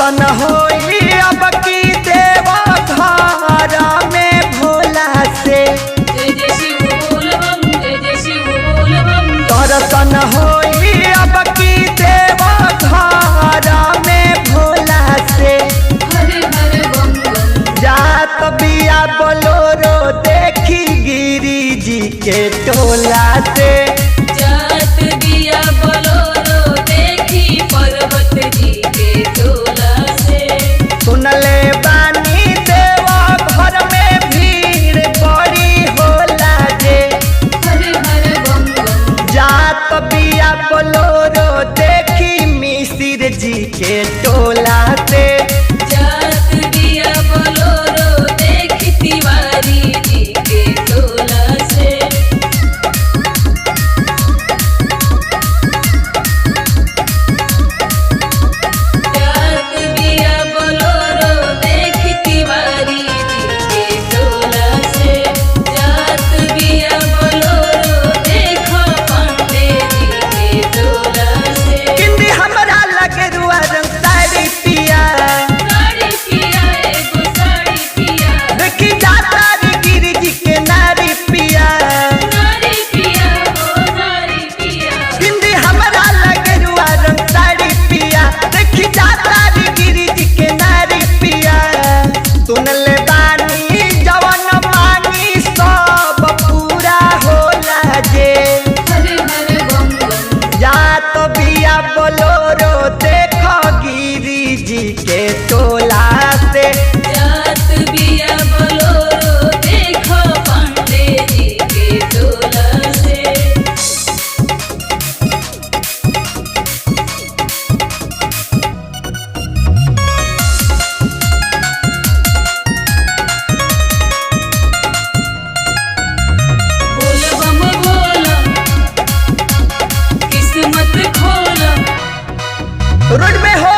दर्शन होई अब की देवा धारा में भोला से। दर्शन होई अब की देवा धारा में भोला से। जात बिया बोलोरो देखी गिरी जी के टोला से। जात बिया बोलोरो देखी पर्वत जी के टोला से। सुनले बानी देवा घर में भीड़ बड़ी होला जे। हर हर बम बम। जात बिया बोलोरो देखी मिसिर जी के टोला से। जात बिया बोलोरो देखी तिवारी जी के टोला से। जात बिया बोलोरो देखी तिवारी जी के टोला से। जात बिया बोलोरो देखो पांडे जी के टोला से। किंदी हमरा लगे रुआ रंग साड़ी पिया। साड़ी पिया एगो साड़ी पिया। देखी जाता रे गिरी जी के नारी पिया। नारी पिया ओ नारी पिया। किंदी हमरा लगे रुआ रंग साड़ी पिया। देखी जाता रे गिरी जी के नारी पिया। सुनले बानी जवन मांगी सब पूरा होला जे। हर हर बम बम। जात बिया बोलोरो देखो गिरी जी के टोला से। जात बिया बोलोरो देखो पांडे जी के टोला से। बोल बम बोला किस्मत खोला। रोड में हो